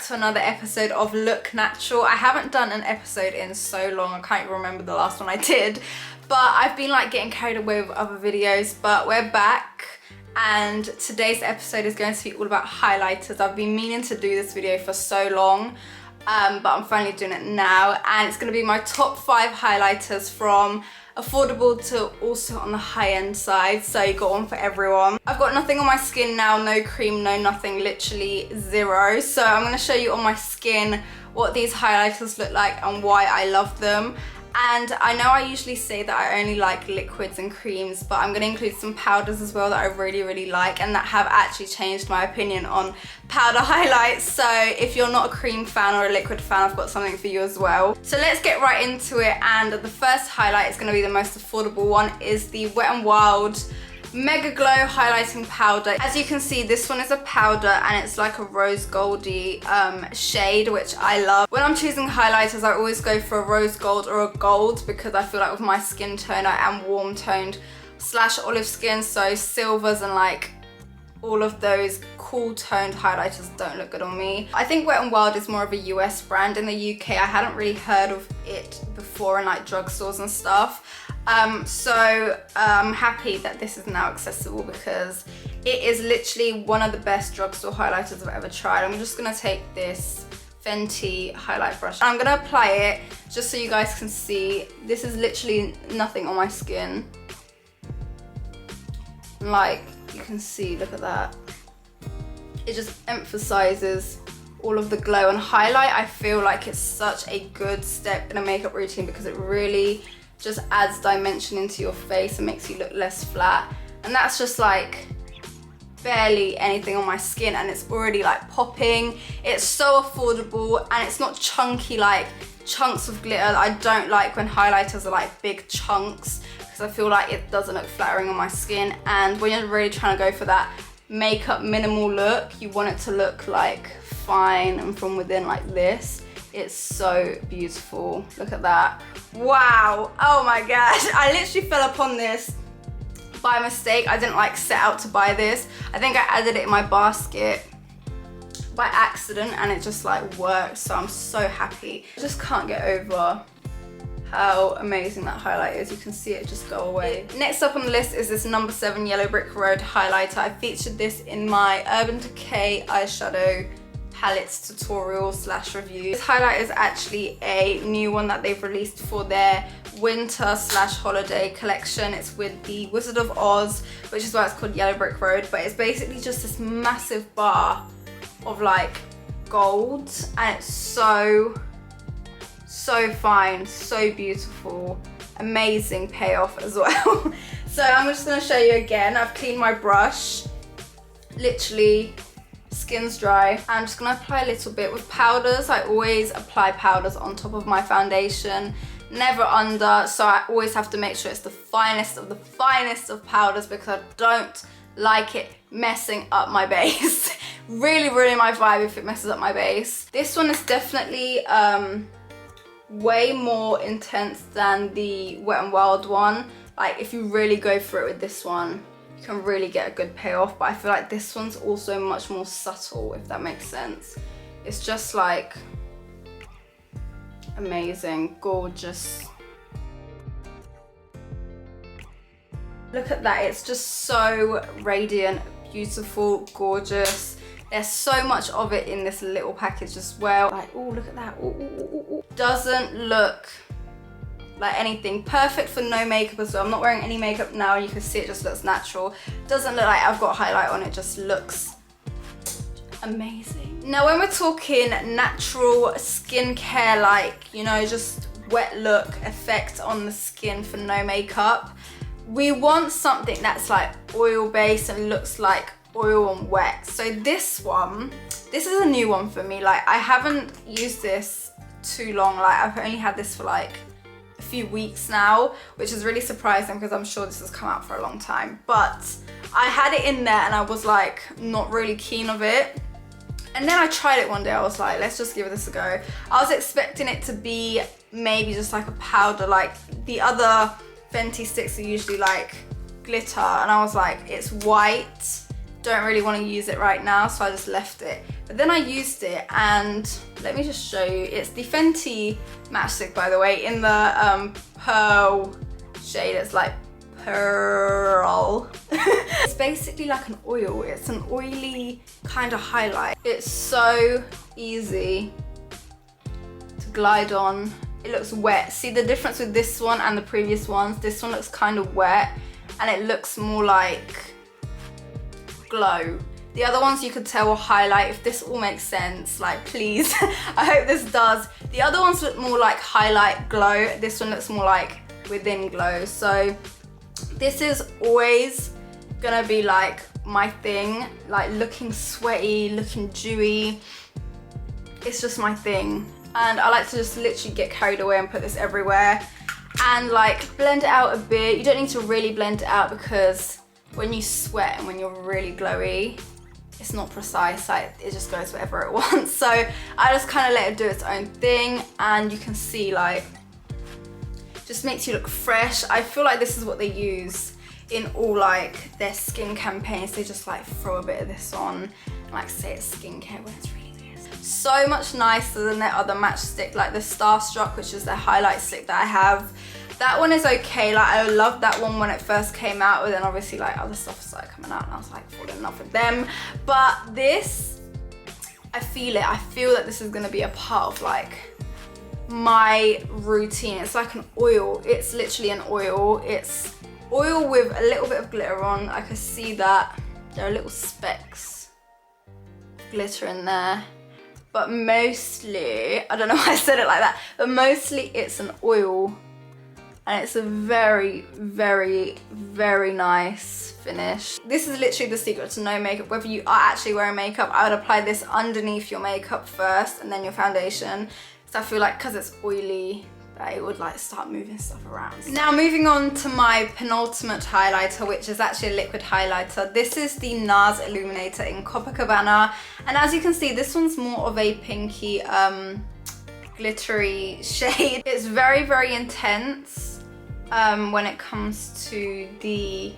to another episode of Look Natural. I haven't done an episode in so long, I can't even remember the last one I did, but I've been like getting carried away with other videos, but we're back and today's episode is going to be all about highlighters. I've been meaning to do this video for so long, but I'm finally doing it now, and it's going to be my top 5 highlighters from affordable to also on the high-end side, so you got one for everyone. I've got nothing on my skin now, no cream, no nothing, literally zero. So I'm going to show you on my skin what these highlighters look like and why I love them. And I know I usually say that I only like liquids and creams, but I'm going to include some powders as well that I really like and that have actually changed my opinion on powder highlights. So if you're not a cream fan or a liquid fan, I've got something for you as well. So let's get right into it, and the first highlight is going to be the most affordable one, is the Wet n Wild Mega Glow Highlighting Powder. As you can see, this one is a powder and it's like a rose goldy shade, which I love. When I'm choosing highlighters, I always go for a rose gold or a gold because I feel like with my skin tone, I am warm toned / olive skin, so silvers and like all of those cool toned highlighters don't look good on me. I think Wet n Wild is more of a US brand. In the UK, I hadn't really heard of it before in like drugstores and stuff. So I'm happy that this is now accessible because it is literally one of the best drugstore highlighters I've ever tried. I'm just gonna take this Fenty highlight brush. I'm gonna apply it just so you guys can see. This is literally nothing on my skin. Like you can see, look at that. It just emphasizes all of the glow and highlight. I feel like it's such a good step in a makeup routine because it really just adds dimension into your face and makes you look less flat, and that's just like barely anything on my skin and it's already like popping. It's so affordable and it's not chunky like chunks of glitter. I don't like when highlighters are like big chunks because I feel like it doesn't look flattering on my skin, and when you're really trying to go for that makeup minimal look, you want it to look like fine and from within like this. It's so beautiful. Look at that. Wow. Oh my gosh. I literally fell upon this by mistake. I didn't like set out to buy this. I think I added it in my basket by accident and it just like worked. So I'm so happy. I just can't get over how amazing that highlight is. You can see it just go away. Next up on the list is this number 7 Yellow Brick Road highlighter. I featured this in my Urban Decay eyeshadow palettes tutorial / review. This highlight is actually a new one that they've released for their winter / holiday collection. It's with the Wizard of Oz, which is why it's called Yellow Brick Road, but it's basically just this massive bar of like gold, and it's so fine, so beautiful, amazing payoff as well. So I'm just going to show you again. I've cleaned my brush, literally skin's dry. I'm just gonna apply a little bit with powders. I always apply powders on top of my foundation, never under, so I always have to make sure it's the finest of powders because I don't like it messing up my base. really my vibe if it messes up my base. This one is definitely way more intense than the Wet n Wild one. Like if you really go for it with this one, you can really get a good payoff, but I feel like this one's also much more subtle, if that makes sense. It's just like amazing, gorgeous. Look at that, it's just so radiant, beautiful, gorgeous. There's so much of it in this little package as well. Like, oh, look at that. Ooh. Doesn't look like anything. Perfect for no makeup as well. I'm not wearing any makeup now and you can see it just looks natural. Doesn't look like I've got highlight on, it just looks amazing. Now when we're talking natural skincare, like, you know, just wet look effect on the skin for no makeup, we want something that's like oil based and looks like oil and wet. So this is a new one for me. Like I haven't used this too long. Like I've only had this for like a few weeks now, which is really surprising because I'm sure this has come out for a long time, but I had it in there and I was like not really keen of it, and then I tried it one day. I was like, let's just give this a go. I was expecting it to be maybe just like a powder, like the other Fenty sticks are usually like glitter, and I was like, it's white, don't really want to use it right now, so I just left it. But then I used it, and let me just show you. It's the Fenty matchstick, by the way, in the pearl shade. It's like pearl. It's basically like an oil. It's an oily kind of highlight. It's so easy to glide on. It looks wet. See the difference with this one and the previous ones? This one looks kind of wet, and it looks more like glow. The other ones you could tell were highlight. If this all makes sense, like, please. I hope this does. The other ones look more like highlight glow. This one looks more like within glow. So this is always gonna be like my thing, like looking sweaty, looking dewy. It's just my thing. And I like to just literally get carried away and put this everywhere and like blend it out a bit. You don't need to really blend it out, because when you sweat and when you're really glowy, it's not precise, like it just goes wherever it wants. So I just kind of let it do its own thing, and you can see like, just makes you look fresh. I feel like this is what they use in all like their skin campaigns. They just like throw a bit of this on and like say it's skincare when it's really good. So much nicer than their other matchstick, like the Starstruck, which is their highlight stick that I have. That one is okay. Like, I loved that one when it first came out, but then obviously like other stuff started coming out and I was like falling in love with them. But this, I feel it. I feel that this is gonna be a part of like my routine. It's like an oil. It's literally an oil. It's oil with a little bit of glitter on. I can see that there are little specks of glitter in there. But mostly, I don't know why I said it like that, but mostly it's an oil. And it's a very, very, very nice finish. This is literally the secret to no makeup. Whether you are actually wearing makeup, I would apply this underneath your makeup first and then your foundation. So I feel like because it's oily, that it would like start moving stuff around. Now moving on to my penultimate highlighter, which is actually a liquid highlighter. This is the NARS Illuminator in Copacabana. And as you can see, this one's more of a pinky, glittery shade. It's very, very intense when it comes to the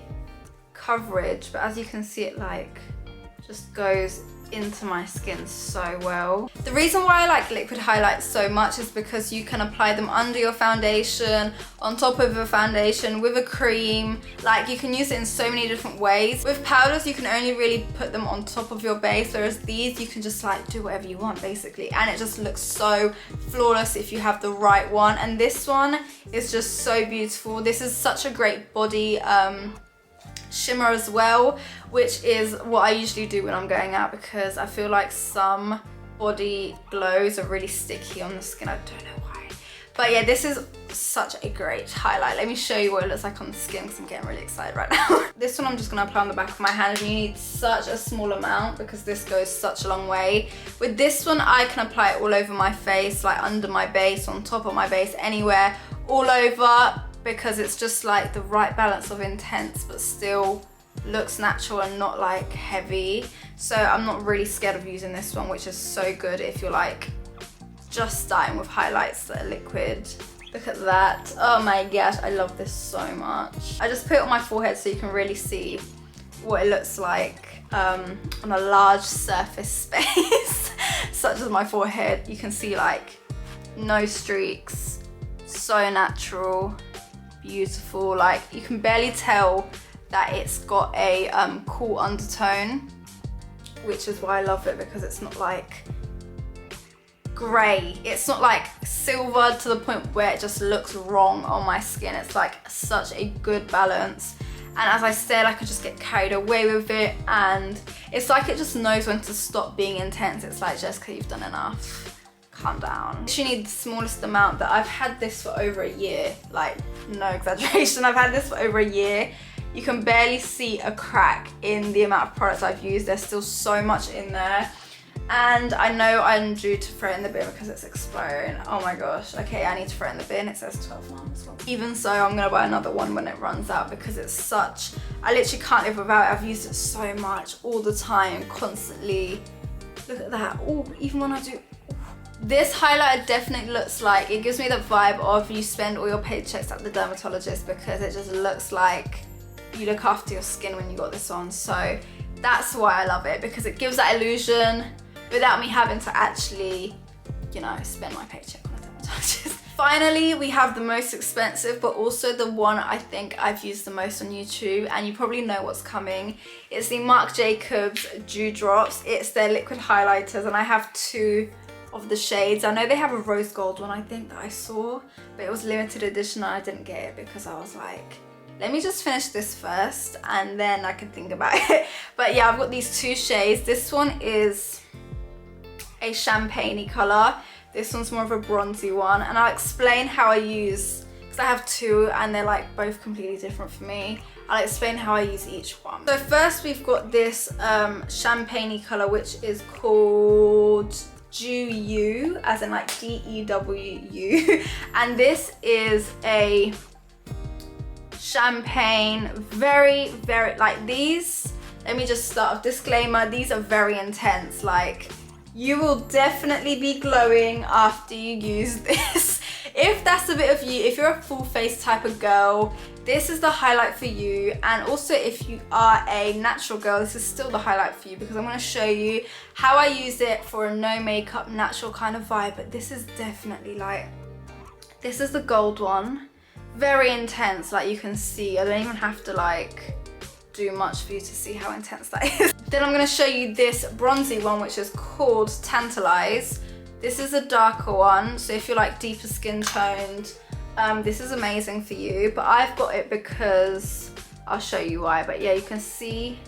coverage, but as you can see, it like just goes into my skin so well. The reason why I like liquid highlights so much is because you can apply them under your foundation, on top of your foundation, with a cream. Like, you can use it in so many different ways. With powders, you can only really put them on top of your base, whereas these, you can just like do whatever you want basically, and it just looks so flawless if you have the right one. And this one is just so beautiful. This is such a great body shimmer as well, which is what I usually do when I'm going out, because I feel like some body glows are really sticky on the skin. I don't know why, but yeah, this is such a great highlight. Let me show you what it looks like on the skin, because I'm getting really excited right now. This one I'm just going to apply on the back of my hand, and you need such a small amount because this goes such a long way. With this one, I can apply it all over my face, like under my base, on top of my base, anywhere, all over, because it's just like the right balance of intense but still looks natural and not like heavy. So I'm not really scared of using this one, which is so good if you're like just starting with highlights that are liquid. Look at that. Oh my gosh, I love this so much. I just put it on my forehead so you can really see what it looks like on a large surface space such as my forehead. You can see like no streaks, so natural, beautiful. Like, you can barely tell that it's got a cool undertone, which is why I love it, because it's not like grey. It's not like silver to the point where it just looks wrong on my skin. It's like such a good balance. And as I said, I could just get carried away with it, and it's like it just knows when to stop being intense. It's like, Jessica, you've done enough. Calm down. You need the smallest amount. That I've had this for over a year, like no exaggeration. I've had this for over a year. You can barely see a crack in the amount of products I've used. There's still so much in there. And I know I'm due to throw it in the bin because it's expiring. Oh my gosh. Okay, I need to throw it in the bin. It says 12 months. Even so, I'm gonna buy another one when it runs out, because it's such, I literally can't live without it. I've used it so much, all the time, constantly. Look at that. Oh, even when I do. This highlighter definitely looks like, it gives me the vibe of you spend all your paychecks at the dermatologist, because it just looks like you look after your skin when you got this on. So That's why I love it, because it gives that illusion without me having to actually, you know, spend my paycheck on dermatologist. Finally, we have the most expensive, but also the one I think I've used the most on YouTube, and you probably know what's coming. It's the Marc Jacobs Dew Drops. It's their liquid highlighters, and I have 2 of the shades. I know they have a rose gold one, I think, that I saw, but it was limited edition and I didn't get it because I was like, let me just finish this first and then I can think about it. But yeah, I've got these 2 shades. This one is a champagne-y color. This one's more of a bronzy one, and I'll explain how I use, because I have 2 and they're like both completely different for me. I'll explain how I use each one. So first we've got this champagne-y color, which is called Dew, as in like D-E-W-U. And this is a champagne, very, very, like these, let me just start off, disclaimer, these are very intense. Like, you will definitely be glowing after you use this. If that's a bit of you, if you're a full face type of girl, this is the highlight for you. And also if you are a natural girl, this is still the highlight for you, because I'm going to show you how I use it for a no makeup natural kind of vibe. But this is definitely like, this is the gold one, very intense. Like, you can see, I don't even have to like do much for you to see how intense that is. Then I'm going to show you this bronzy one, which is called Tantalize. This is a darker one, so if you're like deeper skin toned, this is amazing for you. But I've got it because, I'll show you why, but yeah, you can see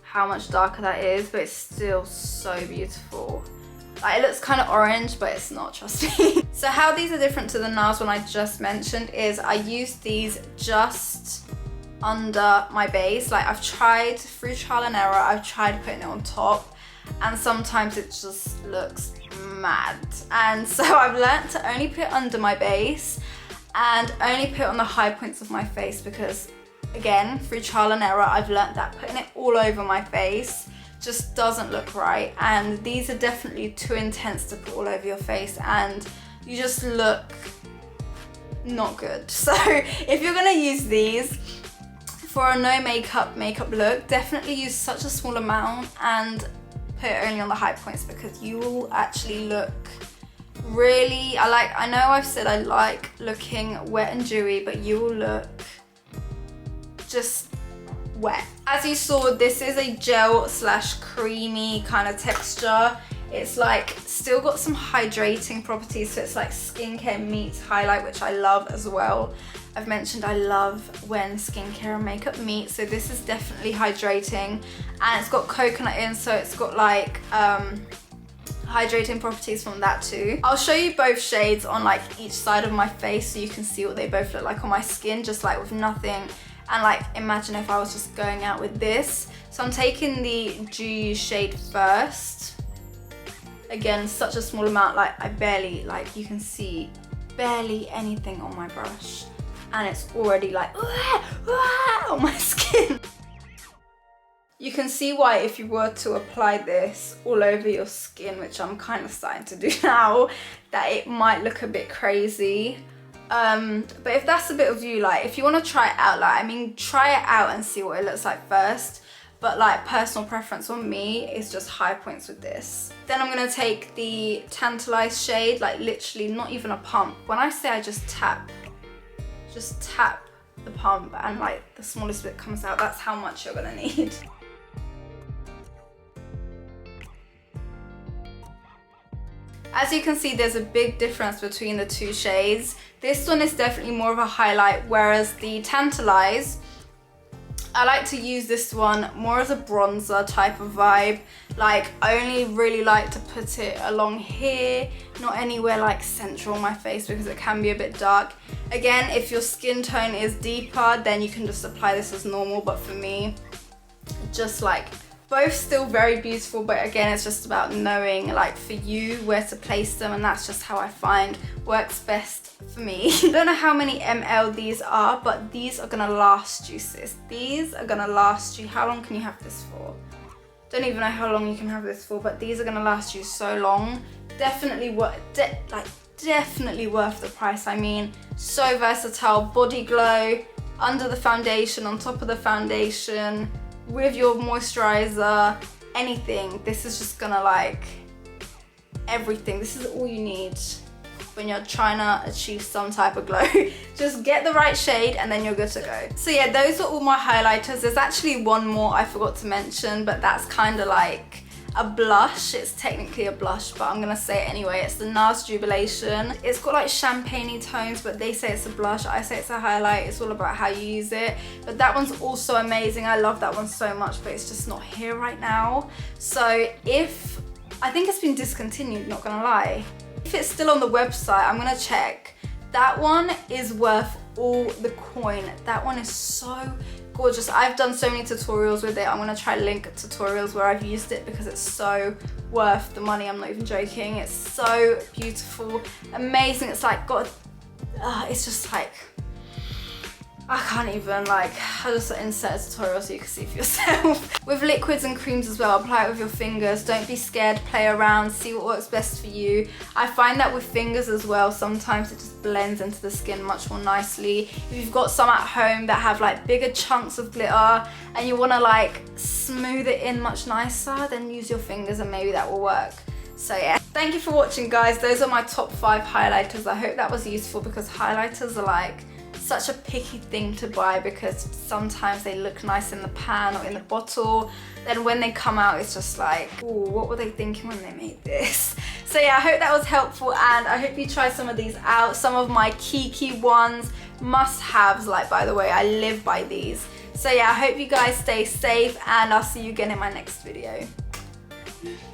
how much darker that is, but it's still so beautiful. Like, it looks kind of orange, but it's not, trust me. So how these are different to the NARS one I just mentioned is I use these just under my base. Like, I've tried, through trial and error, I've tried putting it on top, and sometimes it just looks mad. And so I've learnt to only put it under my base and only put it on the high points of my face, because again, through trial and error, I've learnt that putting it all over my face just doesn't look right. And these are definitely too intense to put all over your face, and you just look not good. So if you're gonna use these for a no makeup look, definitely use such a small amount and put it only on the high points, because you will actually look really, I know I've said I like looking wet and dewy, but you will look just wet. As you saw, this is a gel slash creamy kind of texture. It's like still got some hydrating properties, so it's like skincare meets highlight, which I love as well. I've mentioned I love when skincare and makeup meet, so this is definitely hydrating, and it's got coconut in, so it's got like hydrating properties from that too. I'll show you both shades on like each side of my face so you can see what they both look like on my skin, just like with nothing. And like, imagine if I was just going out with this. So I'm taking the Dew shade first. Again, such a small amount, like I barely, like you can see barely anything on my brush, and it's already like on my skin. You can see why if you were to apply this all over your skin, which I'm kind of starting to do now, that it might look a bit crazy. But if that's a bit of you, like if you want to try it out, like I mean, try it out and see what it looks like first. But like, personal preference on me is just high points with this. Then I'm gonna take the Tantalize shade, like literally not even a pump. When I say I just tap the pump and like the smallest bit comes out, that's how much you're gonna need. As you can see, there's a big difference between the 2 shades. This one is definitely more of a highlight, whereas the Tantalize, I like to use this one more as a bronzer type of vibe. Like, I only really like to put it along here, not anywhere like central on my face, because it can be a bit dark. Again, if your skin tone is deeper, then you can just apply this as normal, but for me, just like, both still very beautiful, but again, it's just about knowing, like, for you where to place them, and that's just how I find works best for me. I don't know how many ml these are, but these are gonna last you, sis. These are gonna last you. How long can you have this for? Don't even know how long you can have this for, but these are gonna last you so long. Definitely definitely worth the price. I mean, so versatile, body glow, under the foundation, on top of the foundation, with your moisturizer, anything. This is just gonna like everything. This is all you need when you're trying to achieve some type of glow. Just get the right shade and then you're good to go. So yeah, those are all my highlighters. There's actually one more I forgot to mention, but that's kind of like a blush. It's technically a blush, but I'm gonna say it anyway. It's the NARS Jubilation. It's got like champagne-y tones, but they say it's a blush. I say it's a highlight. It's all about how you use it. But that one's also amazing. I love that one so much, but it's just not here right now. So I think it's been discontinued, not gonna lie. If it's still on the website, I'm gonna check. That one is worth all the coin. That one is so gorgeous. I've done so many tutorials with it. I'm gonna try to link tutorials where I've used it because it's so worth the money. I'm not even joking. It's so beautiful, amazing. It's like it's just like, I can't even, like, I'll just insert a tutorial so you can see for yourself. With liquids and creams as well, apply it with your fingers. Don't be scared, play around, see what works best for you. I find that with fingers as well, sometimes it just blends into the skin much more nicely. If you've got some at home that have like bigger chunks of glitter and you wanna like smooth it in much nicer, then use your fingers and maybe that will work. So yeah, thank you for watching, guys. Those are my top 5 highlighters. I hope that was useful because highlighters are like such a picky thing to buy because sometimes they look nice in the pan or in the bottle, then when they come out it's just like, ooh, what were they thinking when they made this? So yeah, I hope that was helpful and I hope you try some of these out. Some of my key ones, must-haves, like, by the way, I live by these. So yeah, I hope you guys stay safe and I'll see you again in my next video.